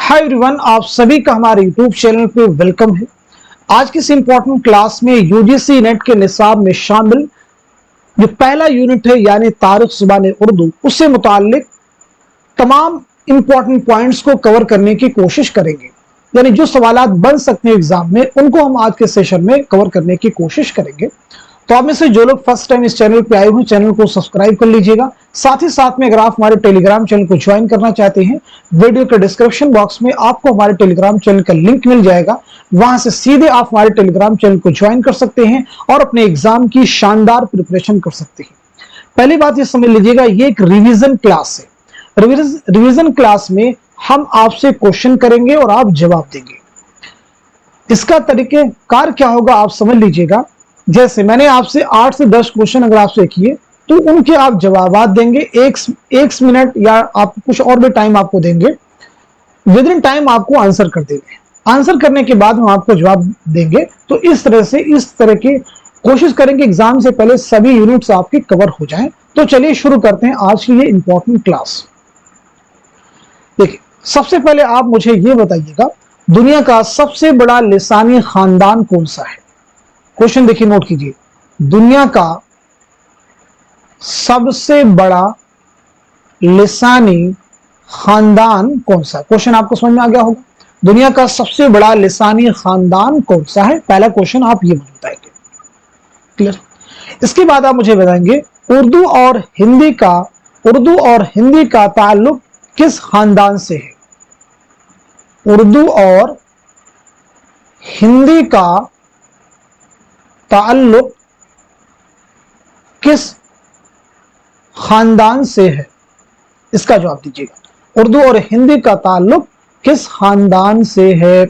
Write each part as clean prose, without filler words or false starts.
Hi everyone, आप सभी का हमारे यूट्यूब चैनल पे वेलकम है। आज की इस इंपॉर्टेंट क्लास में यूजीसी नेट के निसाब में शामिल जो पहला यूनिट है यानी तारीख ज़ुबान उर्दू, उससे मुताल्लिक तमाम इंपॉर्टेंट पॉइंट्स को कवर करने की कोशिश करेंगे। यानी जो सवालात बन सकते हैं एग्जाम में, उनको हम आज के सेशन में कवर करने की कोशिश करेंगे। तो आप में से जो लोग फर्स्ट टाइम इस चैनल पे आए हुए, चैनल को सब्सक्राइब कर लीजिएगा। साथ ही साथ में अगर आप हमारे टेलीग्राम चैनल को ज्वाइन करना चाहते हैं, वीडियो के डिस्क्रिप्शन बॉक्स में आपको हमारे टेलीग्राम चैनल का लिंक मिल जाएगा। वहां से सीधे आप हमारे टेलीग्राम चैनल को ज्वाइन कर सकते हैं और अपने एग्जाम की शानदार प्रिपरेशन कर सकते हैं। पहली बात ये समझ लीजिएगा, ये एक रिवीजन क्लास है। रिवीजन क्लास में हम आपसे क्वेश्चन करेंगे और आप जवाब देंगे। इसका तरीकेकार क्या होगा आप समझ लीजिएगा। जैसे मैंने आपसे 8 से 10 क्वेश्चन अगर आपसे किए तो उनके आप जवाबात देंगे। एक मिनट या आप कुछ और भी टाइम आपको देंगे। विद इन टाइम आपको आंसर कर देंगे। आंसर करने के बाद हम आपको जवाब देंगे। तो इस तरह की कोशिश करेंगे एग्जाम से पहले सभी यूनिट्स आपके कवर हो जाएं। तो चलिए शुरू करते हैं आज की ये इंपॉर्टेंट क्लास। देखिए, सबसे पहले आप मुझे ये बताइएगा, दुनिया का सबसे बड़ा लिसानी खानदान कौन सा है? क्वेश्चन देखिए, नोट कीजिए। दुनिया का सबसे बड़ा लिसानी खानदान कौन सा है? क्वेश्चन आपको समझ में आ गया होगा। दुनिया का सबसे बड़ा लिसानी खानदान कौन सा है? पहला क्वेश्चन आप ये बताएंगे। क्लियर? इसके बाद आप मुझे बताएंगे उर्दू और हिंदी का ताल्लुक किस खानदान से है? उर्दू और हिंदी का ताल्लुक किस खानदान से है? इसका जवाब दीजिएगा। उर्दू और हिंदी का ताल्लुक किस खानदान से है?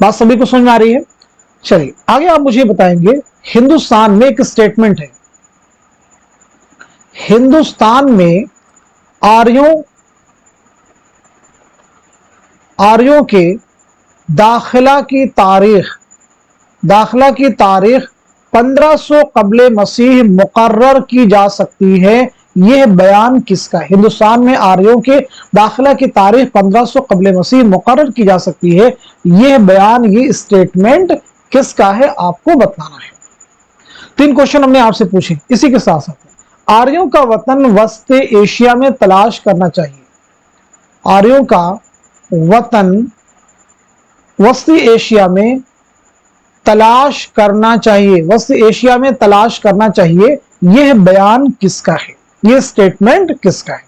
बात सभी को समझ में आ रही है? चलिए आगे आप मुझे बताएंगे, हिंदुस्तान में एक स्टेटमेंट है। हिंदुस्तान में आर्यों के दाखिला की तारीख 1500 कब्ले मसीह मुकर्रर की जा सकती है। यह बयान किसका है? हिंदुस्तान में आर्यों के दाखिला की तारीख 1500 कब्ले मसीह मुकर्रर की जा सकती है। यह बयान, ये स्टेटमेंट किसका है? आपको बताना है। 3 क्वेश्चन हमने आपसे पूछे। इसी के साथ साथ आर्यों का वतन वस्ती एशिया में तलाश करना चाहिए। आर्यों का वतन वस्ती एशिया में तलाश करना चाहिए। वस्ती एशिया में तलाश करना चाहिए। यह बयान किसका है? यह स्टेटमेंट किसका है?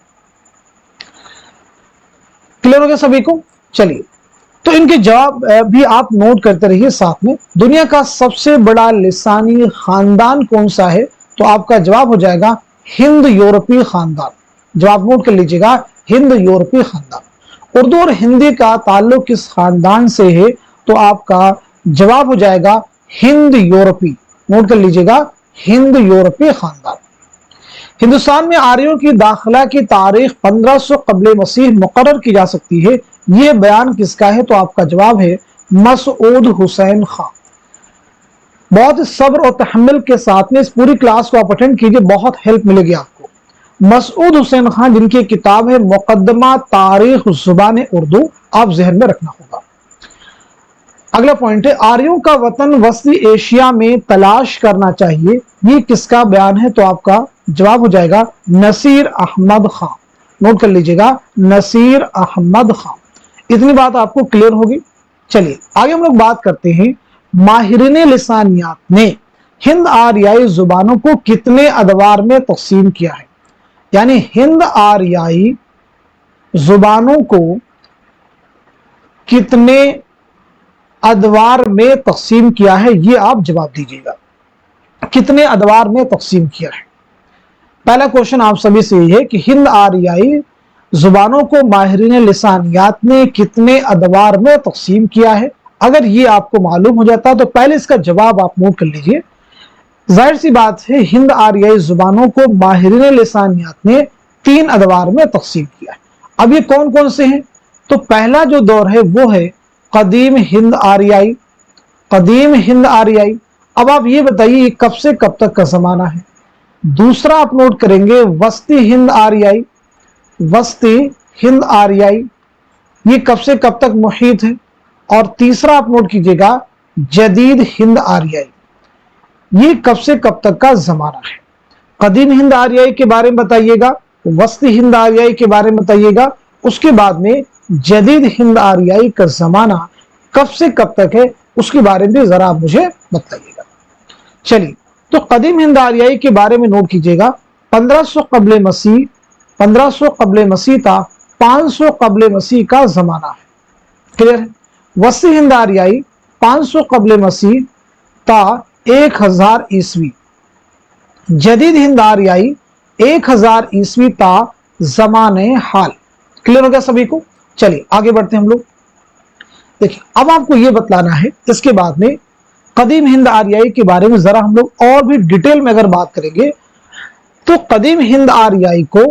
क्लियर हो गया सभी को? चलिए, तो इनके जवाब भी आप नोट करते रहिए साथ में। दुनिया का सबसे बड़ा लिसानी खानदान कौन सा है? तो आपका जवाब हो जाएगा हिंद यूरोपीय खानदान। जवाब नोट कर लीजिएगा, हिंद यूरोपीय खानदान। उर्दू और हिंदी का ताल्लुक किस खानदान से है? तो आपका जवाब हो जाएगा हिंद यूरोपी। नोट कर लीजिएगा, हिंद यूरोपीय खानदान। हिंदुस्तान में आर्यों की दाखिला की तारीख 1500 कब्ले मसीह मुकर्रर की जा सकती है। यह बयान किसका है? तो आपका जवाब है मसूद हुसैन खां। बहुत सब्र और तहम्मुल के साथ में इस पूरी क्लास को आप अटेंड कीजिए, बहुत हेल्प मिलेगी आपको। मसूद हुसैन खां, जिनकी किताब है मुकद्दमा तारीख ज़ुबान उर्दू, आप जहन में रखना होगा। अगला पॉइंट है, आर्यों का वतन वस्ती एशिया में तलाश करना चाहिए। ये किसका बयान है? तो आपका जवाब हो जाएगा नसीर अहमद खां। नोट कर लीजिएगा, नसीर अहमद खां। इतनी बात आपको क्लियर होगी। चलिए आगे हम लोग बात करते हैं, माहिरीन लिसानियात ने हिंद आर्याई जुबानों को कितने अदवार में तकसीम किया है? यानी हिंद आर्याई जुबानों को कितने अदवार में तकसीम किया है? ये आप जवाब दीजिएगा, कितने अदवार में तकसीम किया है? पहला क्वेश्चन आप सभी से ये है कि हिंद आर्याई जुबानों को माहिरीन लिसानियात ने कितने अदवार में तकसीम किया है? अगर ये आपको मालूम हो जाता तो पहले इसका जवाब आप नोट कर लीजिए। जाहिर सी बात है, हिंद आर्याई जुबानों को माहिरीन लिसानियात ने 3 अदवार में तकसीम किया है। अब ये कौन कौन से हैं? तो पहला जो दौर है वो है कदीम हिंद आर्याई। कदीम हिंद आर्याई, अब आप ये बताइए कब से कब तक का जमाना है? दूसरा आप नोट करेंगे वस्ती हिंद आर्याई। वस्ती हिंद आर्याई, ये कब से कब तक मुहीत है। और तीसरा आप नोट कीजिएगा जदीद हिंद आरियाई, ये कब से कब तक का जमाना है। कदीम हिंद आरियाई के बारे में बताइएगा, वस्ती हिंद आरियाई के बारे में बताइएगा, उसके बाद में जदीद हिंद आरियाई का जमाना कब से कब तक है उसके बारे में जरा आप मुझे बताइएगा। चलिए, तो कदीम हिंद आरियाई के बारे में नोट कीजिएगा 1500 कब्ले मसीह, 1500 कब्ले मसीह था 500 कब्ले मसीह का जमाना है। क्लियर है। वस्ती हिंद आरियाई 500 कब्ले मसीह था 1000 ईस्वी। जदीद हिंद आरियाई 1000 ईस्वी था जमाने हाल। क्लियर हो गया सभी को। चलिए आगे बढ़ते हैं हम लोग। देखिए, अब आपको यह बतलाना है इसके बाद में कदीम हिंद आरियाई के बारे में जरा हम लोग और भी डिटेल में अगर बात करेंगे तो कदीम हिंद आरियाई को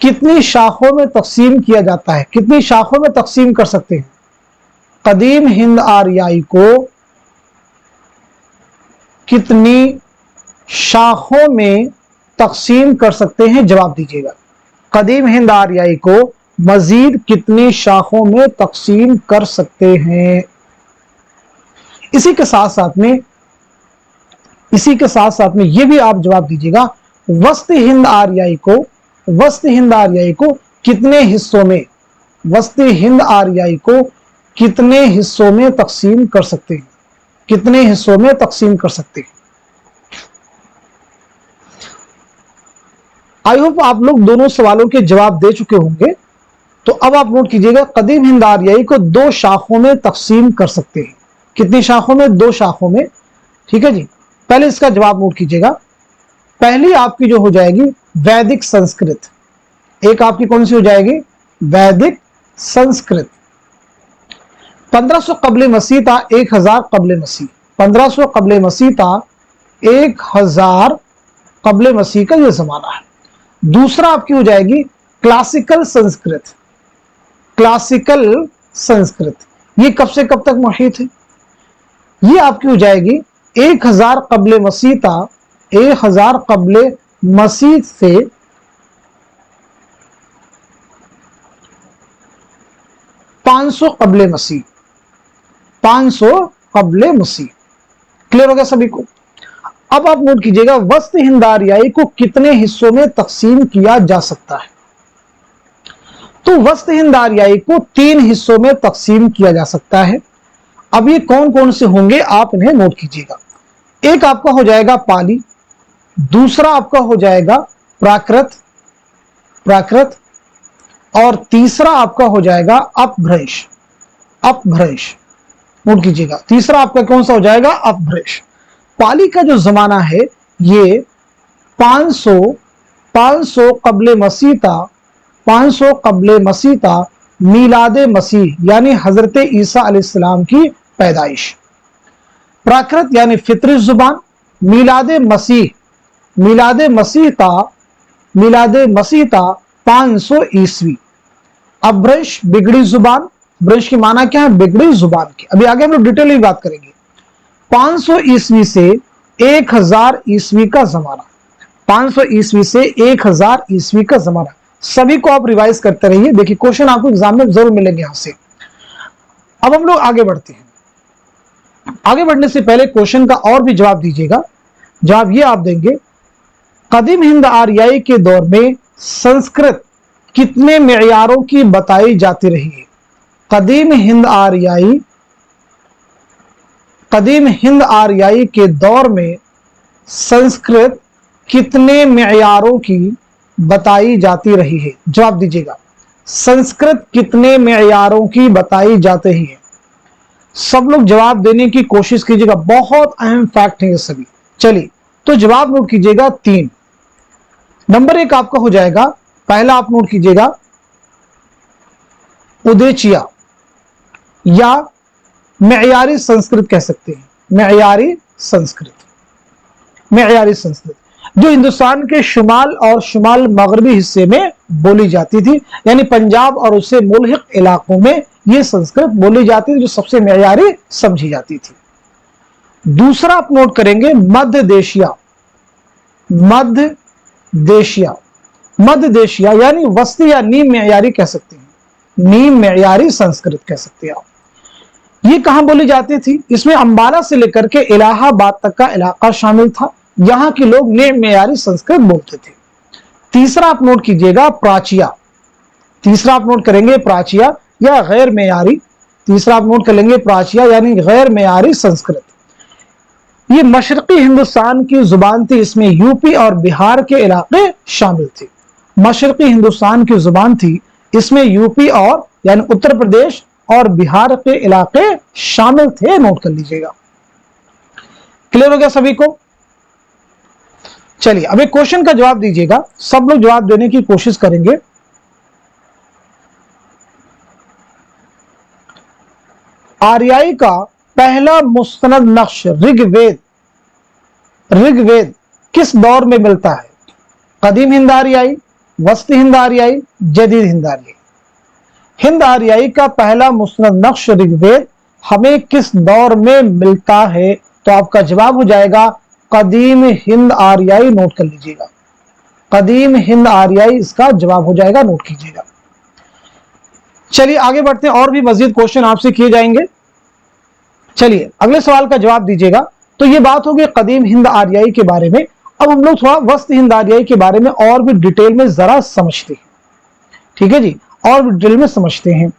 कितनी शाखों में तकसीम किया जाता है, कितनी शाखों में तकसीम कर सकते हैं। कदीम हिंद आरियाई को कितनी शाखों में तकसीम कर सकते हैं, जवाब दीजिएगा। कदीम हिंद आरियाई को मजीद कितनी शाखों में तकसीम कर सकते हैं। इसी के साथ साथ में यह भी आप जवाब दीजिएगा वस्ती हिंद आरियाई को कितने हिस्सों में, वस्ती हिंद आरियाई को कितने हिस्सों में तकसीम कर सकते हैं, कितने हिस्सों में तकसीम कर सकते हैं। आई होप आप लोग दोनों सवालों के जवाब दे चुके होंगे। तो अब आप नोट कीजिएगा कदीम हिंद आरियाई को 2 शाखों में तकसीम कर सकते हैं। कितनी शाखों में? 2 शाखों में। ठीक है जी। पहले इसका जवाब नोट कीजिएगा। पहली आपकी जो हो जाएगी वैदिक संस्कृत, एक आपकी कौन सी हो जाएगी? वैदिक संस्कृत। 1500 कब्ले मसीह था 1000 कब्ले मसीह, 1500 कब्ले मसीह था 1000 कब्ले मसीह का यह जमाना है। दूसरा आपकी हो जाएगी क्लासिकल संस्कृत, क्लासिकल संस्कृत, ये कब से कब तक मुहीत है? ये आपकी हो जाएगी 1000 कब्ले मसीह था, 1000 कब्ले मसीह से 500 कब्ले मसीह, 500 कब्ले मसीह। क्लियर हो गया सभी को। अब आप नोट कीजिएगा वस्ती हिंद आरियाई को कितने हिस्सों में तकसीम किया जा सकता है। तो वस्ती हिंद आरियाई को 3 हिस्सों में तकसीम किया जा सकता है। अब ये कौन कौन से होंगे आप इन्हें नोट कीजिएगा। एक आपका हो जाएगा पाली, दूसरा आपका हो जाएगा प्राकृत, प्राकृत, और तीसरा आपका हो जाएगा अपभ्रंश, अपभ्रंश। नोट कीजिएगा तीसरा आपका कौन सा हो जाएगा? अपभ्रंश। पाली का जो जमाना है ये 500 कब्ले मसीह था, 500 कब्ले मसीह था मीलादे मसीह यानी हजरत ईसा अलैहिस्सलाम की पैदाइश। प्राकृत यानी फितरी जुबान, मीलादे मसीह था 500 ईस्वी। अपभ्रंश बिगड़ी जुबान, भ्रंश की माना क्या है? बिगड़ी जुबान की। अभी आगे हम लोग डिटेल में बात करेंगे। 500 ईस्वी से 1000 ईस्वी का जमाना, 500 ईस्वी से 1000 ईस्वी का जमाना। सभी को आप रिवाइज करते रहिए, देखिए क्वेश्चन आपको एग्जाम में जरूर मिलेंगे यहां से। अब हम लोग आगे बढ़ते हैं। आगे बढ़ने से पहले क्वेश्चन का और भी जवाब दीजिएगा। जवाब ये आप देंगे कदीम हिंद आरियाई के दौर में संस्कृत कितने मेयारों की बताई जाती रही है। कदीम हिंद आरियाई के दौर में संस्कृत कितने मेयारों की बताई जाती रही है। जवाब दीजिएगा संस्कृत कितने मेयारों की बताई जाती है। सब लोग जवाब देने की कोशिश कीजिएगा, बहुत अहम फैक्ट है ये सभी। चलिए तो जवाब नोट कीजिएगा 3। नंबर 1 आपका हो जाएगा, पहला आप नोट कीजिएगा उदेचिया या मेयारी संस्कृत कह सकते हैं। मेयारी संस्कृत, मेयारी संस्कृत जो हिंदुस्तान के शुमाल और शुमाल मगरबी हिस्से में बोली जाती थी, यानी पंजाब और उससे मुल्हिक इलाकों में यह संस्कृत बोली जाती थी जो सबसे मेयारी समझी जाती थी। दूसरा आप नोट करेंगे मध्य देशिया, मध्य देशिया यानी वस्ती या नीम मेयारी कह सकते हैं। नीम मेयारी संस्कृत कह सकते हैं आप। ये कहां बोली जाती थी? इसमें अंबाला से लेकर के इलाहाबाद तक का इलाका शामिल था। यहां के लोग नीम मेयारी संस्कृत बोलते थे। तीसरा आप नोट कीजिएगा प्राचिया। तीसरा आप नोट करेंगे प्राचिया या गैर मेयारी। तीसरा आप नोट कर लेंगे प्राचिया यानी गैर मेयारी संस्कृत। ये मशरकी हिंदुस्तान की जुबान थी, इसमें यूपी और बिहार के इलाके शामिल थे। मशरकी हिंदुस्तान की जुबान थी, इसमें यूपी और यानी उत्तर प्रदेश और बिहार के इलाके शामिल थे। नोट कर लीजिएगा। क्लियर हो गया सभी को? चलिए अब एक क्वेश्चन का जवाब दीजिएगा, सब लोग जवाब देने की कोशिश करेंगे। आर्याई का पहला मुस्तनद नक्श ऋग्वेद किस दौर में मिलता है? कदीम हिंद आर्याई, वस्ती हिंद आर्याई, जदीद हिंद आर्याई। हिंद आर्याई का पहला मुस्तनद नक्श ऋग्वेद हमें किस दौर में मिलता है? तो आपका जवाब हो जाएगा कदीम हिंद आर्याई। नोट कर लीजिएगा, कदीम हिंद आर्याई इसका जवाब हो जाएगा। नोट कीजिएगा। चलिए आगे बढ़ते हैं, और भी मजीद क्वेश्चन आपसे किए जाएंगे। चलिए अगले सवाल का जवाब दीजिएगा। तो ये बात होगी कदीम हिंद आर्याई के बारे में। अब हम लोग थोड़ा वस्त हिंद आर्याई के बारे में और भी डिटेल में जरा समझते हैं। ठीक है जी, और भी डिटेल में समझते हैं।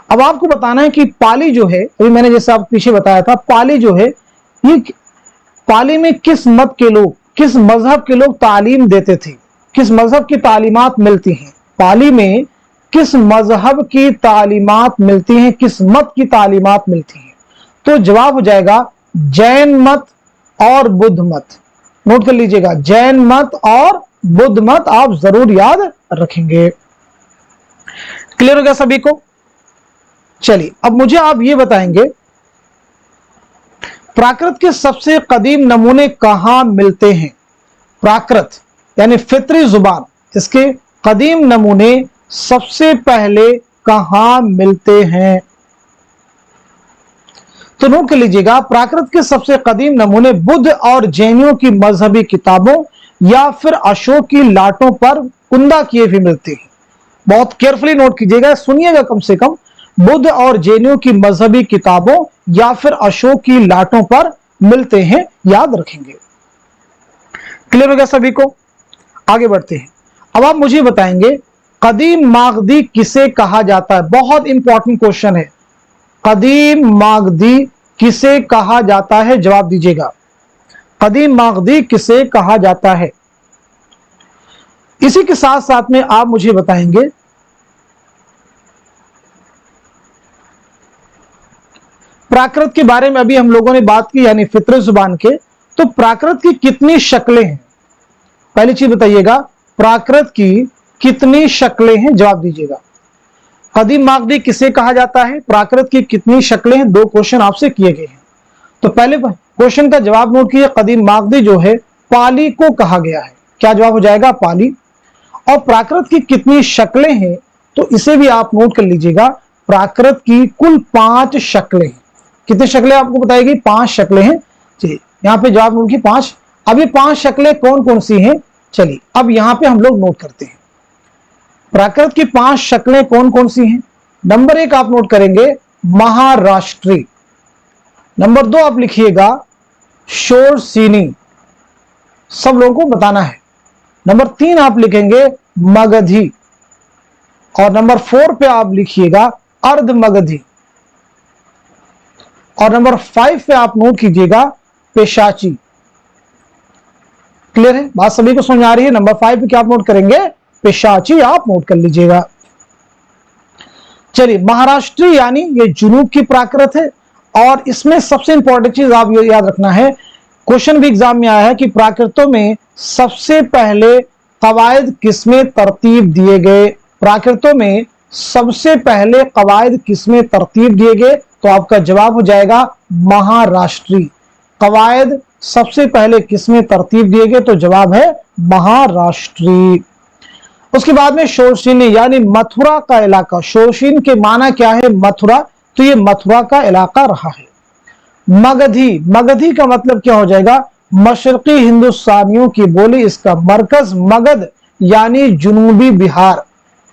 अब आपको बताना है कि पाली जो है, अभी मैंने जैसे आपको पीछे बताया था, पाली जो है ये पाली में किस मत के लोग, किस मजहब के लोग तालीम देते थे? किस मजहब की तालीमात मिलती हैं? पाली में किस मजहब की तालीमात मिलती हैं? किस मत की तालीमात मिलती हैं? तो जवाब हो जाएगा जैन मत और बुद्ध मत। नोट कर लीजिएगा, जैन मत और बुद्ध मत आप जरूर याद रखेंगे। क्लियर हो गया सभी को? चलिए अब मुझे आप ये बताएंगे प्राकृत के सबसे कदीम नमूने कहां मिलते हैं? प्राकृत यानी फितरी जुबान, इसके कदीम नमूने सबसे पहले कहां मिलते हैं? तो नोट कर लीजिएगा, प्राकृत के सबसे कदीम नमूने बुद्ध और जैनियों की मजहबी किताबों या फिर अशोक की लाटों पर कुंदा किए हुए मिलते हैं। बहुत केयरफुली नोट कीजिएगा, सुनिएगा कम से कम। बुद्ध और जैनियों की मजहबी किताबों या फिर अशोक की लाटों पर मिलते हैं, याद रखेंगे। क्लियर हो गया सभी को? आगे बढ़ते हैं। अब आप मुझे बताएंगे कदीम मागधी किसे कहा जाता है? बहुत इंपॉर्टेंट क्वेश्चन है। कदीम मागधी किसे कहा जाता है? जवाब दीजिएगा, कदीम मागधी किसे कहा जाता है? इसी के साथ साथ में आप मुझे बताएंगे प्राकृत के बारे में। अभी हम लोगों ने बात की यानी फितरी जुबान के, तो प्राकृत की कितनी शक्लें हैं? पहली चीज बताइएगा, प्राकृत की कितनी शक्लें हैं? जवाब दीजिएगा। कदीम मागधी किसे कहा जाता है? प्राकृत की कितनी शक्लें हैं? दो क्वेश्चन आपसे किए गए हैं। तो पहले क्वेश्चन का जवाब नोट कीजिए, कदीम मागधी जो है पाली को कहा गया है। क्या जवाब हो जाएगा? पाली। और प्राकृत की कितनी शक्लें हैं? तो इसे भी आप नोट कर लीजिएगा, प्राकृत की कुल 5 शक्लें हैं। कितनी शक्लें आपको बताएगी? 5 शक्लें हैं। चलिए यहां पे जवाब नोट की 5। अब ये 5 शक्लें कौन कौन सी हैं? चलिए अब यहां पे हम लोग नोट करते हैं प्राकृत की 5 शक्लें कौन कौन सी हैं। नंबर 1 आप नोट करेंगे महाराष्ट्री। नंबर 2 आप लिखिएगा शोरसीनी, सब लोगों को बताना है। नंबर 3 आप लिखेंगे मगधी, और नंबर 4 पे आप लिखिएगा अर्ध मगधी, और नंबर 5 पे आप नोट कीजिएगा पेशाची। क्लियर है? बात सभी को समझ आ रही है? नंबर 5 पे क्या आप नोट करेंगे? पेशाची आप नोट कर लीजिएगा। चलिए महाराष्ट्री यानी ये जुनूब की प्राकृत है, और इसमें सबसे इंपॉर्टेंट चीज आप ये याद रखना है, क्वेश्चन भी एग्जाम में आया है कि प्राकृतों में सबसे पहले कवायद किसमें तरतीब दिए गए? प्राकृतों में सबसे पहले कवायद किसमें तरतीब दिए गए? तो आपका जवाब हो जाएगा महाराष्ट्री। कवायद सबसे पहले किसमें तरतीब दिए गए? तो जवाब है महाराष्ट्री। उसके बाद में शोरसीनी यानी मथुरा का इलाका। शोरसीन के माना क्या है? मथुरा, तो ये मथुरा का इलाका रहा है। मगधी, मगधी का मतलब क्या हो जाएगा? मशरकी हिंदुस्तानियों की बोली, इसका मरकज मगध यानी जुनूबी बिहार।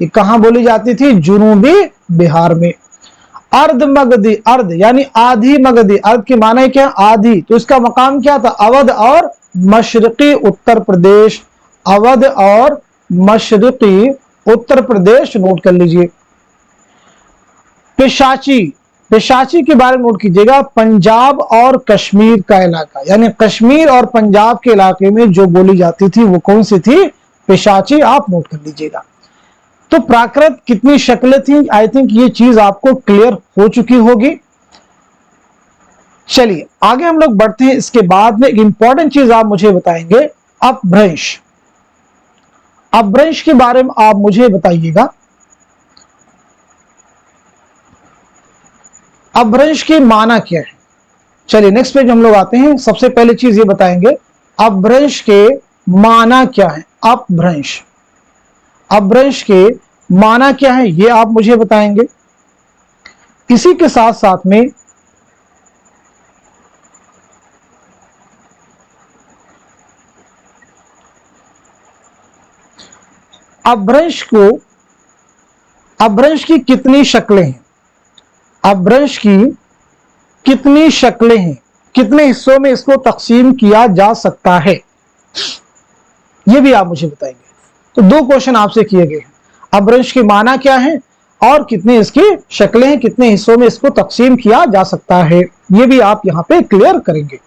ये कहां बोली जाती थी? जनूबी बिहार में। अर्ध मगधी, अर्ध यानी आधी मगधी, अर्ध की माने क्या? आधी, तो इसका मकाम क्या था? अवध और मशरकी उत्तर प्रदेश, अवध और मशरकी उत्तर प्रदेश, नोट कर लीजिए। पेशाची, पेशाची के बारे में नोट कीजिएगा, पंजाब और कश्मीर का इलाका, यानी कश्मीर और पंजाब के इलाके में जो बोली जाती थी वो कौन सी थी? पेशाची, आप नोट कर लीजिएगा। तो प्राकृत कितनी शक्लें थी? आई थिंक ये चीज आपको क्लियर हो चुकी होगी। चलिए आगे हम लोग बढ़ते हैं। इसके बाद में एक इंपॉर्टेंट चीज आप मुझे बताएंगे, अपभ्रंश। अपभ्रंश के बारे में आप मुझे बताइएगा, अपभ्रंश की माना क्या है? चलिए नेक्स्ट पेज हम लोग आते हैं। सबसे पहले चीज ये बताएंगे, अपभ्रंश के माना क्या है? अपभ्रंश, अपभ्रंश के माना क्या है ये आप मुझे बताएंगे। इसी के साथ साथ में अपभ्रंश को, अपभ्रंश की कितनी शक्लें हैं? अपभ्रंश की कितनी शक्लें हैं? कितने हिस्सों में इसको तकसीम किया जा सकता है, ये भी आप मुझे बताएंगे। तो दो क्वेश्चन आपसे किए गए हैं, अपभ्रंश की माना क्या है और कितनी इसकी शक्लें हैं, कितने हिस्सों में इसको तकसीम किया जा सकता है, ये भी आप यहां पे क्लियर करेंगे।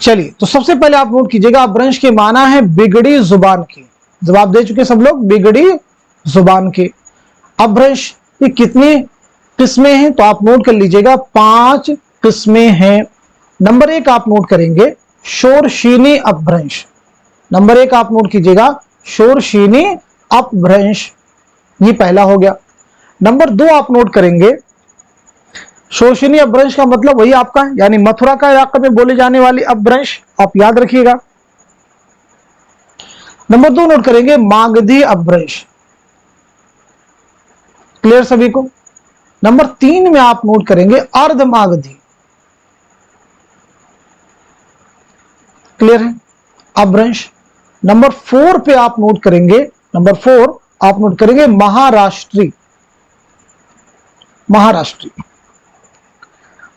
चलिए तो सबसे पहले आप नोट कीजिएगा, अपभ्रंश की माना है बिगड़ी जुबान की। जवाब दे चुके सब लोग, बिगड़ी जुबान की। अपभ्रंश ये कितनी किस्में हैं? तो आप नोट कर लीजिएगा, 5 किस्में हैं। नंबर 1 आप नोट करेंगे, शोरशीनी अपभ्रंश। नंबर 1 आप नोट कीजिएगा, शोरशीनी अपभ्रंश, ये पहला हो गया। नंबर 2 आप नोट करेंगे, शोरशीनी अपभ्रंश का मतलब वही आपका है, यानी मथुरा का इलाके में बोली जाने वाली अपभ्रंश, आप याद रखिएगा। नंबर 2 नोट करेंगे, मागधी अपभ्रंश। क्लियर सभी को? नंबर 3 में आप नोट करेंगे अर्धमागधी। क्लियर है? अपभ्रंश। नंबर 4 पे आप नोट करेंगे, नंबर 4 आप नोट करेंगे महाराष्ट्री, महाराष्ट्री।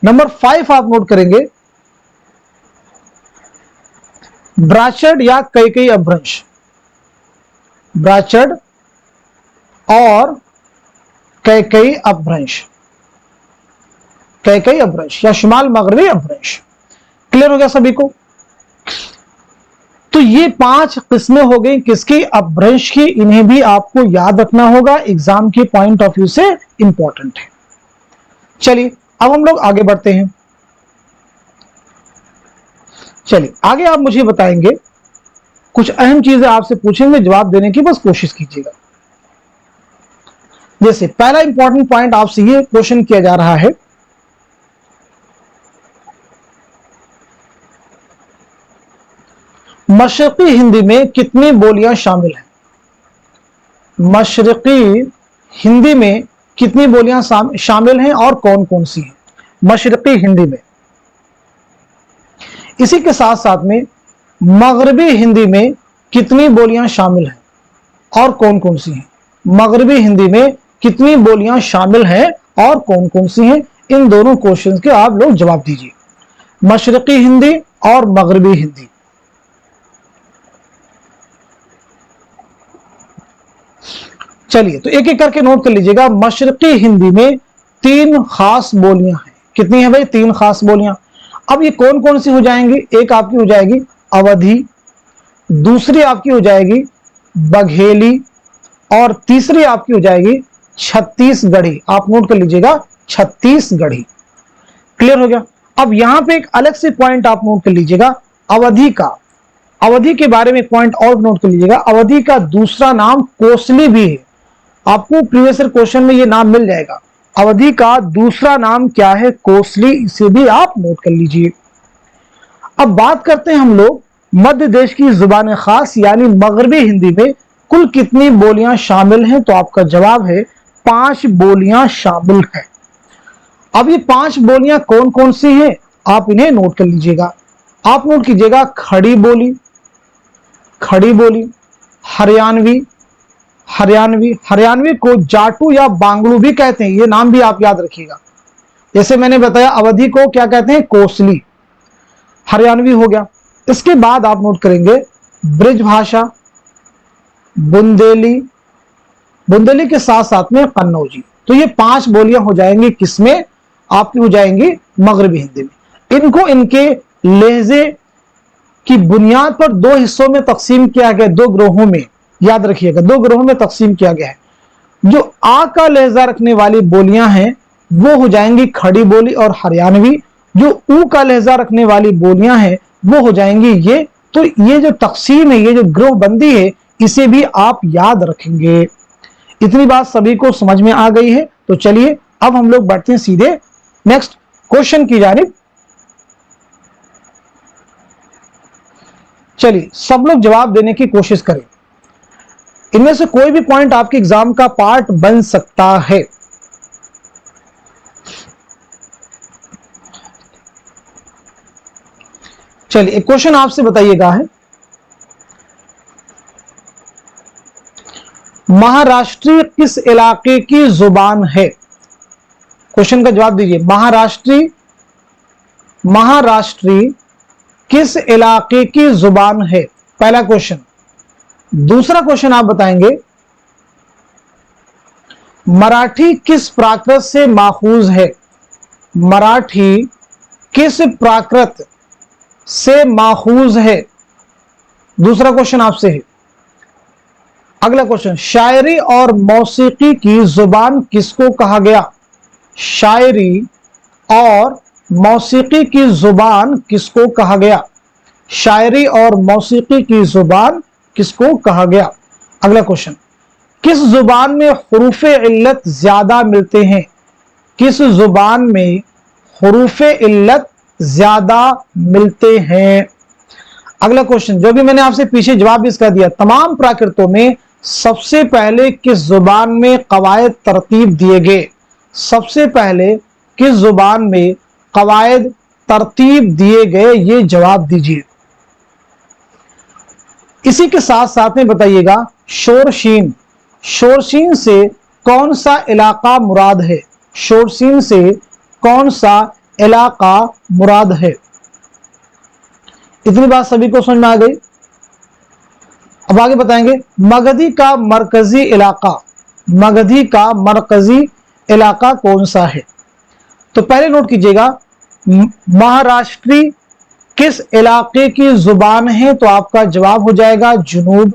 नंबर 5 आप नोट करेंगे ब्राचड या कैकई अपभ्रंश, ब्राचड और कैकई अपभ्रंश, कैकई अपभ्रंश या शुमाल मगरबी अपभ्रंश। क्लियर हो गया सभी को? तो ये 5 किस्में हो गई किसकी? अपभ्रंश की। इन्हें भी आपको याद रखना होगा, एग्जाम के पॉइंट ऑफ व्यू से इंपॉर्टेंट है। चलिए अब हम लोग आगे बढ़ते हैं। चलिए आगे आप मुझे बताएंगे, कुछ अहम चीजें आपसे पूछेंगे, जवाब देने की बस कोशिश कीजिएगा। जैसे पहला इंपॉर्टेंट पॉइंट आपसे ये क्वेश्चन किया जा रहा है, मशरकी हिंदी में कितनी बोलियां शामिल हैं? मशरकी हिंदी में कितनी बोलियां शामिल हैं और कौन कौन सी हैं मशरकी हिंदी में? इसी के साथ साथ में मगरबी हिंदी में कितनी बोलियां शामिल हैं और कौन कौन सी हैं? मगरबी हिंदी में कितनी बोलियां शामिल हैं और कौन कौन सी हैं? इन दोनों क्वेश्चंस के आप लोग जवाब दीजिए, मशरकी हिंदी और मगरबी हिंदी। चलिए तो एक एक करके नोट कर लीजिएगा। मशरकी हिंदी में 3 खास बोलियां हैं। कितनी है भाई? 3 खास बोलियां। अब ये कौन कौन सी हो जाएंगी? एक आपकी हो जाएगी अवधी, दूसरी आपकी हो जाएगी बघेली और तीसरी आपकी हो जाएगी छत्तीसगढ़ी। आप नोट कर लीजिएगा, छत्तीसगढ़ी। क्लियर हो गया? अब यहां पे एक अलग से पॉइंट आप नोट कर लीजिएगा, अवधी का। अवधी के बारे में पॉइंट और नोट कर लीजिएगा, अवधी का दूसरा नाम कोसली भी है। आपको प्रीवियस ईयर क्वेश्चन में ये नाम मिल जाएगा। अवधी का दूसरा नाम क्या है? कोसली। इसे भी आप नोट कर लीजिए। अब बात करते हैं हम लोग मध्य देश की जुबान खास यानी मगरबी हिंदी में कुल कितनी बोलियां शामिल हैं? तो आपका जवाब है 5 बोलियां शामिल हैं। अब ये 5 बोलियां कौन कौन सी हैं? आप इन्हें नोट कर लीजिएगा। आप नोट कीजिएगा खड़ी बोली, खड़ी बोली, हरियाणवी, हरियाणवी, हरियाणवी को जाटू या बांगड़ू भी कहते हैं, ये नाम भी आप याद रखिएगा। जैसे मैंने बताया अवधी को क्या कहते हैं, कोसली, हरियाणवी हो गया। इसके बाद आप नोट करेंगे ब्रिज भाषा, बुंदेली, बुंदेली के साथ साथ में कन्नौजी। तो ये 5 बोलियां हो जाएंगी, किसमें, आपकी हो जाएंगी मगरबी हिंदी में। इनको इनके लहजे की बुनियाद पर 2 हिस्सों में तकसीम किया गया, 2 ग्रोहों में, याद रखिएगा 2 ग्रोहों में तकसीम किया गया है। जो आ का लहजा रखने वाली बोलियां हैं वो हो जाएंगी खड़ी बोली और हरियाणवी। जो ऊ का लहजा रखने वाली बोलियां हैं वो हो जाएंगी ये। तो ये जो तकसीम है, ये जो ग्रोह बंदी है, इसे भी आप याद रखेंगे। इतनी बात सभी को समझ में आ गई है। तो चलिए अब हम लोग बढ़ते हैं सीधे नेक्स्ट क्वेश्चन की जानिब। चलिए सब लोग जवाब देने की कोशिश करें। इनमें से कोई भी पॉइंट आपके एग्जाम का पार्ट बन सकता है। चलिए एक क्वेश्चन आपसे बताइएगा है, महाराष्ट्री किस इलाके की जुबान है? क्वेश्चन का जवाब दीजिए। महाराष्ट्री किस इलाके की जुबान है? पहला क्वेश्चन। दूसरा क्वेश्चन आप बताएंगे मराठी किस प्राकृत से माखूज है? मराठी किस प्राकृत से माखूज है? दूसरा क्वेश्चन आपसे है। अगला क्वेश्चन, शायरी और मौसीकी की जुबान किसको कहा गया? शायरी और मौसीकी की जुबान किसको कहा गया? शायरी और मौसीकी की जुबान किसको कहा गया? अगला क्वेश्चन, किस जुबान में हुरूफे इल्लत ज्यादा मिलते हैं? किस जुबान में हुरूफे इल्लत ज्यादा मिलते हैं? अगला क्वेश्चन, जो भी मैंने आपसे पीछे जवाब इसका दिया, तमाम प्राकृतों में सबसे पहले किस जुबान में कवायद तरतीब दिए गए? सबसे पहले किस जुबान में कवायद तरतीब दिए गए, ये जवाब दीजिए। इसी के साथ साथ में बताइएगा शोरशीन, शोरशीन से कौन सा इलाका मुराद है? शोरशीन से कौन सा इलाका मुराद है? इतनी बात सभी को समझ में आ गई। अब आगे बताएंगे मगधी का मरकजी इलाका, मगधी का मरकजी इलाका कौन सा है? तो पहले नोट कीजिएगा महाराष्ट्री किस इलाके की जुबान है? तो आपका जवाब हो जाएगा जुनूब।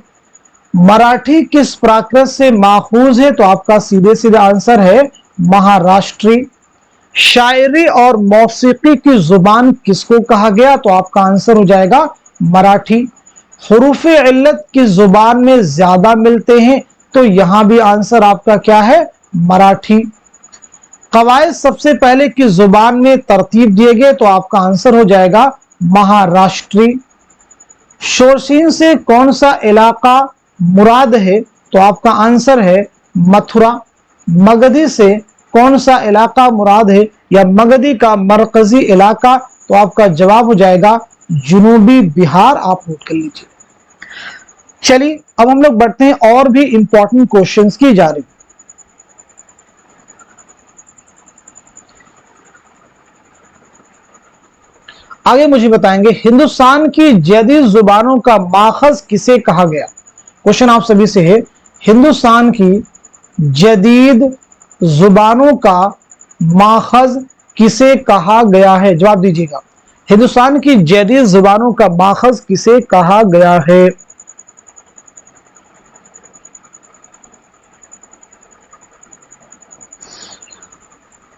मराठी किस प्राकृत से माखूज है? तो आपका सीधे सीधे आंसर है महाराष्ट्री। शायरी और मौसीकी की जुबान किसको कहा गया? तो आपका आंसर हो जाएगा मराठी। हुरूफे इल्लत की जुबान में ज्यादा मिलते हैं, तो यहां भी आंसर आपका क्या है? मराठी। कवायद सबसे पहले किस जुबान में तरतीब दिए गए? तो आपका आंसर हो जाएगा महाराष्ट्री। शोरशीन से कौन सा इलाका मुराद है? तो आपका आंसर है मथुरा। मगधी से कौन सा इलाका मुराद है, या मगधी का मरकजी इलाका? तो आपका जवाब हो जाएगा जुनूबी बिहार। आप नोट कर लीजिए। चलिए अब हम लोग बढ़ते हैं और भी इंपॉर्टेंट क्वेश्चंस की जानिब। आगे मुझे बताएंगे हिंदुस्तान की जदीद जुबानों का माखज किसे कहा गया? क्वेश्चन आप सभी से है, हिंदुस्तान की जदीद जुबानों का माखज किसे कहा गया है? जवाब दीजिएगा। हिंदुस्तान की जदीद जुबानों का माखज किसे कहा गया है?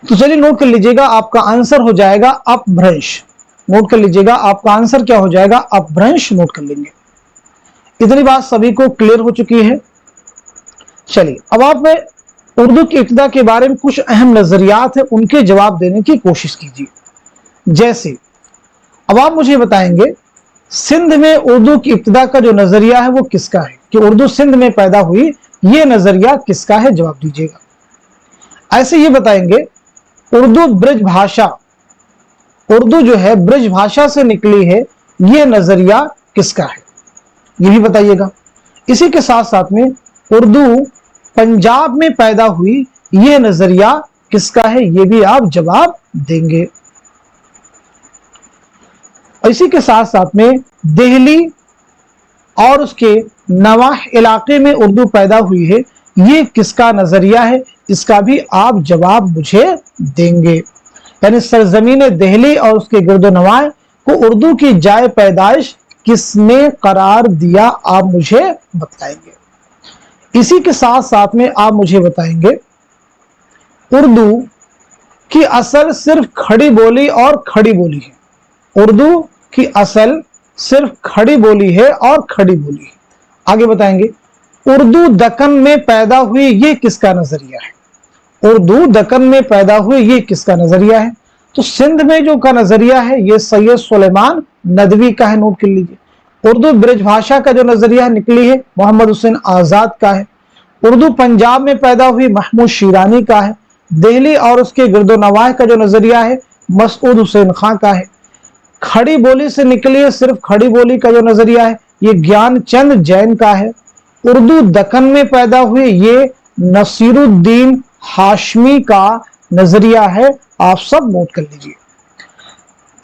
तो चलिए नोट कर लीजिएगा, आपका आंसर हो जाएगा अपभ्रंश। नोट कर लीजिएगा, आपका आंसर क्या हो जाएगा? अपभ्रंश। नोट कर लेंगे। इतनी बात सभी को क्लियर हो चुकी है। चलिए अब आप में उर्दू की इब्तिदा के बारे में कुछ अहम नजरियात है, उनके जवाब देने की कोशिश कीजिए। जैसे अब आप मुझे बताएंगे सिंध में उर्दू की इब्तिदा का जो नजरिया है वो किसका है, कि उर्दू सिंध में पैदा हुई, ये नजरिया किसका है? जवाब दीजिएगा। ऐसे ये बताएंगे उर्दू ब्रज भाषा, उर्दू जो है ब्रज भाषा से निकली है, ये नजरिया किसका है, ये भी बताइएगा। इसी के साथ साथ में उर्दू पंजाब में पैदा हुई, ये नजरिया किसका है, ये भी आप जवाब देंगे। इसी के साथ साथ में दिल्ली और उसके नवाह इलाके में उर्दू पैदा हुई है, ये किसका नजरिया है, इसका भी आप जवाब मुझे देंगे। यानी सरजमीन दिल्ली और उसके गिरदो नवाह को उर्दू की जाए पैदाइश किसने करार दिया, आप मुझे बताएंगे। इसी के साथ साथ में आप मुझे बताएंगे उर्दू की असल सिर्फ खड़ी बोली और खड़ी बोली है। उर्दू की असल सिर्फ खड़ी बोली है और खड़ी बोली है। आगे बताएंगे उर्दू दक्कन में पैदा हुई, ये किसका नजरिया है। उर्दू दक्कन में पैदा हुई, ये किसका नजरिया है। तो सिंध में जो का नजरिया है ये सैयद सुलेमान नदवी का है, नोट कर लीजिए। उर्दू ब्रज भाषा का जो नजरिया निकली है मोहम्मद हुसैन आजाद का है। उर्दू पंजाब में पैदा हुई महमूद शिरानी का है। दिल्ली और उसके गिरदो नवाह का जो नजरिया है मसूद हुसैन खां का है। खड़ी बोली से निकली है, सिर्फ खड़ी बोली का जो नजरिया है ये ज्ञान चंद जैन का है। उर्दू दक्कन में पैदा हुई, ये नसीरुद्दीन हाशमी का नजरिया है। आप सब नोट कर लीजिए।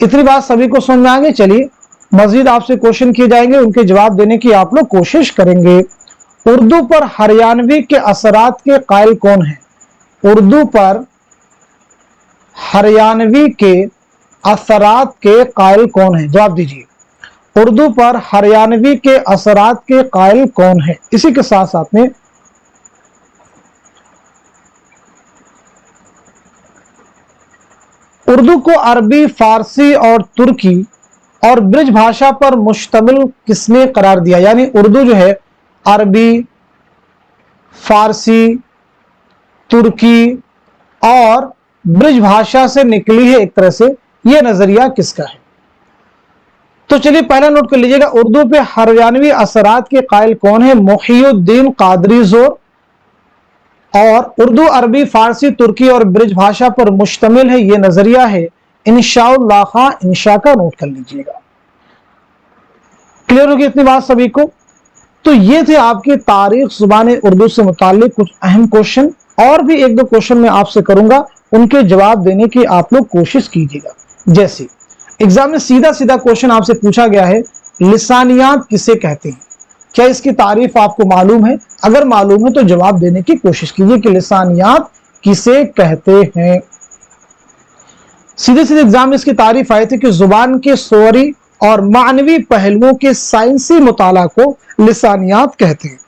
इतनी बात सभी को समझ में आ गई। चलिए मजीद आपसे क्वेश्चन किए जाएंगे, उनके जवाब देने की आप लोग कोशिश करेंगे। उर्दू पर हरियाणवी के असरात के कायल कौन है। उर्दू पर हरियाणवी के असरात के कायल कौन है, जवाब दीजिए। उर्दू पर हरियाणवी के असरात के कायल कौन है। इसी के साथ साथ में उर्दू को अरबी, फारसी और तुर्की और ब्रिज भाषा पर मुश्तमिल किसने करार दिया। यानी उर्दू जो है अरबी, फारसी, तुर्की और ब्रिज भाषा से निकली है एक तरह से, यह नजरिया किसका है। तो चलिए पहला नोट कर लीजिएगा, उर्दू पे हरियाणवी असरात के कायल कौन है। मुहियुद्दीन कादरी जोर। और उर्दू अरबी, फारसी, तुर्की और ब्रिज भाषा पर मुश्तमिल है, यह नजरिया है इंशाउल्लाह खां इंशा का, नोट कर लीजिएगा। क्लियर होगी इतनी बात सभी को। तो ये थे आपके तारीख ज़ुबान उर्दू से मुताल्लिक कुछ अहम क्वेश्चन, और भी एक दो क्वेश्चन मैं आपसे करूंगा, उनके जवाब देने की आप लोग कोशिश कीजिएगा। जैसे एग्जाम में सीधा सीधा क्वेश्चन आपसे पूछा गया है, लिसानियात किसे कहते हैं। क्या इसकी तारीफ आपको मालूम है। अगर मालूम है तो जवाब देने की कोशिश कीजिए कि लिसानियात किसे कहते हैं। सीधे सीधे एग्जाम में इसकी तारीफ आई थी कि जुबान के सोरी और मानवी पहलुओं के साइंसी मुताला को लिसानियात कहते हैं।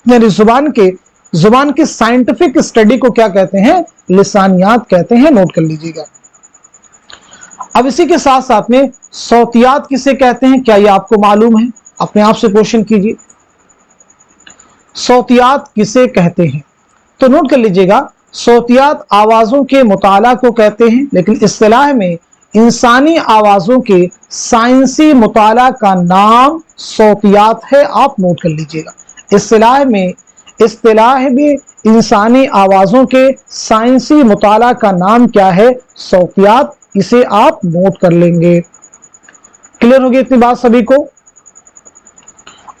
यानी जुबान के साइंटिफिक स्टडी को क्या कहते हैं, लिसानियात कहते हैं। नोट कर लीजिएगा। अब इसी के साथ साथ में सौतियात किसे कहते हैं, क्या ये आपको मालूम है। अपने आप से क्वेश्चन कीजिए, सौतियात किसे कहते हैं। तो नोट कर लीजिएगा, सौतियात आवाजों के मुताला को कहते हैं, लेकिन इस्तिलाह में इंसानी आवाजों के साइंसी मुताला का नाम सौतियात है। आप नोट कर लीजिएगा, इस्तिलाह में इंसानी आवाजों के साइंसी मुताला का नाम क्या है, सौतियात। इसे आप नोट कर लेंगे। क्लियर होगी इतनी बात सभी को।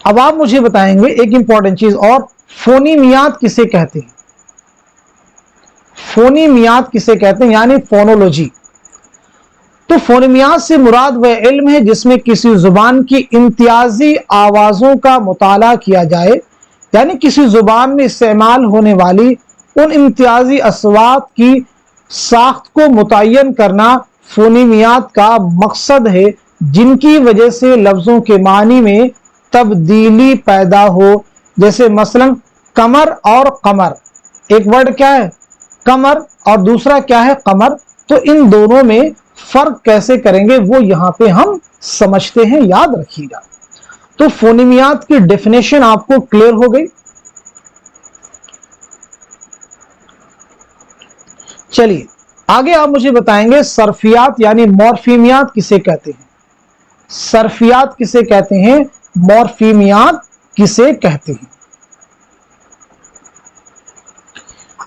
अब आप मुझे बताएंगे एक इंपॉर्टेंट चीज और, फोनीमियात किसे कहते हैं। फोनीमियात किसे कहते हैं, यानी फोनोलॉजी। तो फोनीमियात से मुराद वह इल्म है जिसमें किसी जुबान की इम्तियाजी आवाजों का मुताला किया जाए, यानी किसी जुबान में इस्तेमाल होने वाली उन इम्तियाजी अस्वात की साख्त को मुतय्यन करना फोनीमियात का मकसद है, जिनकी वजह से लफ्जों के मानी में तब्दीली पैदा हो। जैसे मसलन कमर और कमर, एक वर्ड क्या है कमर और दूसरा क्या है कमर, तो इन दोनों में फर्क कैसे करेंगे वो यहां पे हम समझते हैं, याद रखिएगा। तो फोनीमियात की डेफिनेशन आपको क्लियर हो गई। चलिए आगे आप मुझे बताएंगे सर्फियात यानी मॉर्फीमियात किसे कहते हैं। सर्फियात किसे कहते हैं, मॉर्फीमियात किसे कहते हैं।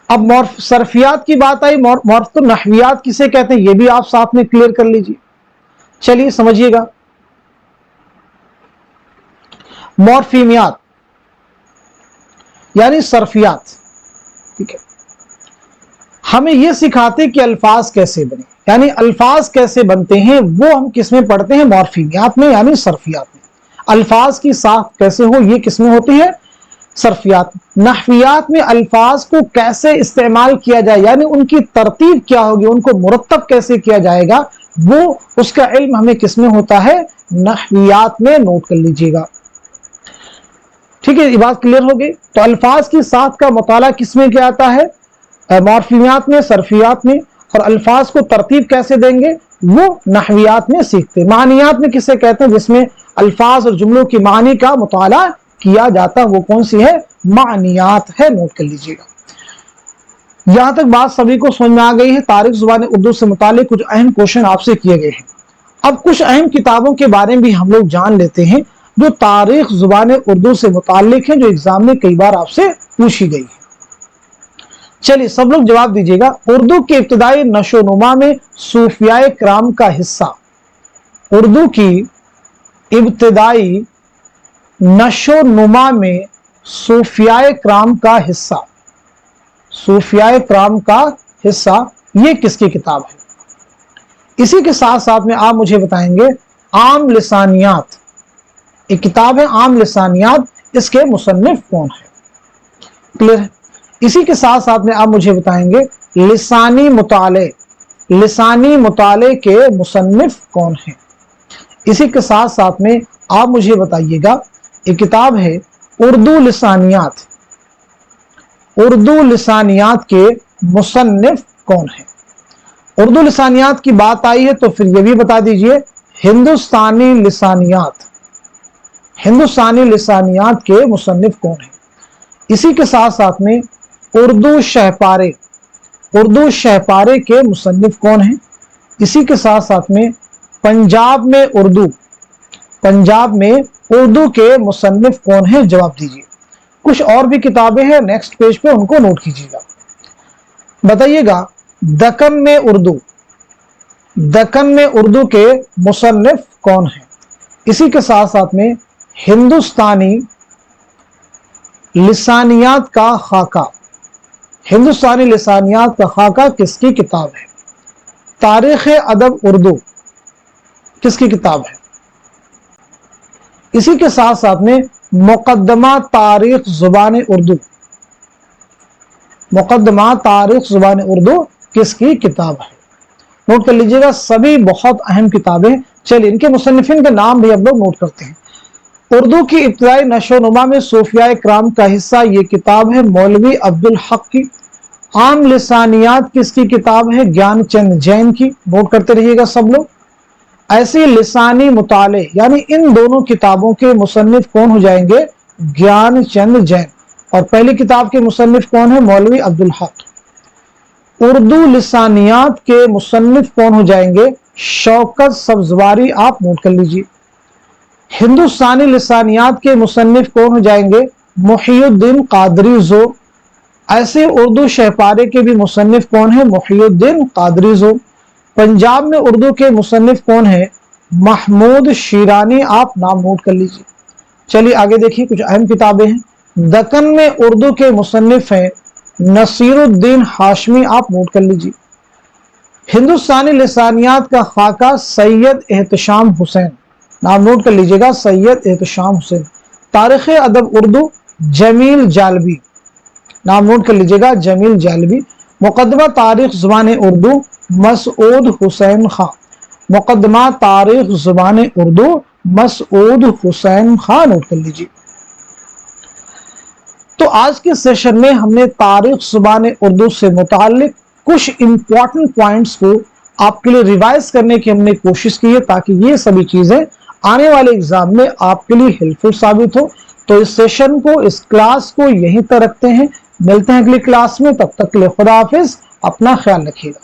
अब सर्फियात की बात आई, मॉर्फ तो नहवियात किसे कहते हैं, ये भी आप साथ में क्लियर कर लीजिए। चलिए समझिएगा, मॉर्फीमियात यानी सर्फियात, ठीक है। हमें यह सिखाते कि अल्फाज कैसे बने, यानी अल्फाज कैसे बनते हैं वो हम किस में पढ़ते हैं, मॉर्फीमियात में यानी सर्फियात में। अल्फाज की साख्त कैसे हो ये किस में होती है, सर्फियात। नहवियात में अल्फाज को कैसे इस्तेमाल किया जाए, यानी उनकी तरतीब क्या होगी, उनको मुरत्तब कैसे किया जाएगा, वो उसका इल्म हमें किस में होता है, नहवियात में। नोट कर लीजिएगा, ठीक है। ये बात क्लियर हो गई। तो अल्फाज की साख्त का मुताला किस में क्या आता है, मॉर्फियात में, सर्फियात में। और अल्फाज को तरतीब कैसे देंगे वो नहवियात में सीखते। मानियात में किसे कहते हैं, जिसमें अल्फाज और जुमलों की मानी का मुताला किया जाता है, वो कौन सी है, मानियात है। नोट कर लीजिएगा। यहां तक बात सभी को समझ में आ गई है। तारीख ज़ुबान उर्दू से मुतालिक कुछ अहम क्वेश्चन आपसे किए गए हैं। अब कुछ अहम किताबों के बारे में भी हम लोग जान लेते हैं जो तारीख ज़ुबान उर्दू से मुतालिक है, जो एग्जाम में कई बार आपसे पूछी गई है। चलिए सब लोग जवाब दीजिएगा। उर्दू की इब्तिदाई नशोनुमा में सूफियाए किराम का हिस्सा, उर्दू की इब्तिदाई नशोनुमा में सूफियाए किराम का हिस्सा, सूफियाए किराम का हिस्सा, ये किसकी किताब है। इसी के साथ साथ में आप मुझे बताएंगे आम लिसानियात, एक किताब है आम लिसानियात, इसके मुसन्निफ कौन है। क्लियर है। इसी के साथ साथ में आप मुझे बताएंगे लिसानी मुताले, लिसानी मुताले के मुसन्निफ कौन है। इसी के साथ साथ में आप मुझे बताइएगा एक किताब है उर्दू लिसानियात, उर्दू लिसानियात के मुसन्निफ कौन है। उर्दू लिसानियात की बात आई है तो फिर ये भी बता दीजिए हिंदुस्तानी लिसानियात, हिंदुस्तानी लिसानियात के मुसन्निफ कौन है। इसी के साथ साथ में उर्दू शहपारे, उर्दू शहपारे के मुसन्निफ कौन है। इसी के साथ साथ में पंजाब में उर्दू, पंजाब में उर्दू के मुसन्निफ कौन है, जवाब दीजिए। कुछ और भी किताबें हैं नेक्स्ट पेज पे, उनको नोट कीजिएगा। बताइएगा दक्कन में उर्दू, दक्कन में उर्दू के मुसन्निफ कौन है। इसी के साथ साथ में हिंदुस्तानी लिसानियात का खाका, हिंदुस्तानी लिसानियात का खाका किसकी किताब है। तारीख अदब उर्दू किसकी किताब है। इसी के साथ साथ में मुकद्दमा तारीख ज़ुबान उर्दू, मुकद्दमा तारीख ज़ुबान उर्दू किसकी किताब है। नोट कर लीजिएगा, सभी बहुत अहम किताबें। चलिए इनके मुसन्निफिन के नाम भी हम लोग नोट करते हैं। उर्दू की इब्तिदाई नशोनुमा में सूफियाए किराम का हिस्सा, ये किताब है मौलवी अब्दुल हक की। आम लिसानियात किसकी किताब है, ज्ञानचंद जैन की। नोट करते रहिएगा सब लोग। ऐसे लिसानी मुताले यानी इन दोनों किताबों के मुसन्निफ कौन हो जाएंगे, ज्ञानचंद जैन। और पहली किताब के मुसन्निफ कौन है, मौलवी अब्दुल हक। उर्दू लिसानियात के मुसन्निफ कौन हो जाएंगे, शौकत सब्जवारी। आप नोट कर लीजिए। हिंदुस्तानी लिसानियात के मुसन्निफ कौन हो जाएंगे, मुहियुद्दीन कादरी ज़ो। ऐसे उर्दू शहपारे के भी मुसन्निफ कौन है, मुहियुद्दीन कादरी ज़ो। पंजाब में उर्दू के मुसन्निफ कौन है, महमूद शीरानी। आप नाम नोट कर लीजिए। चलिए आगे देखिए, कुछ अहम किताबें हैं। दक्कन में उर्दू के मुसन्निफ हैं नसीरुद्दीन हाशमी। आप नोट कर लीजिए। हिंदुस्तानी लिसानियात का खाका सैयद एहतशाम हुसैन। नाम नोट कर लीजिएगा, सैयद एहतशाम हुसैन। तारीख अदब उर्दू जमील जालबी। नाम नोट कर लीजिएगा, जमील जालबी। मुकद्दमा तारीख ज़ुबान उर्दू मसऊद हुसैन खां। मुकद्दमा तारीख ज़ुबान उर्दू मसऊद हुसैन खां। नोट कर लीजिए। तो आज के सेशन में हमने तारीख ज़ुबान उर्दू से मुताल्लिक कुछ इंपॉर्टेंट पॉइंट्स को आपके लिए रिवाइज करने की हमने कोशिश की है, ताकि ये सभी चीजें आने वाले एग्जाम में आपके लिए हेल्पफुल साबित हो। तो इस सेशन को, इस क्लास को यहीं तक रखते हैं। मिलते हैं अगली क्लास में, तब तक के लिए खुदा हाफिज, अपना ख्याल रखिएगा।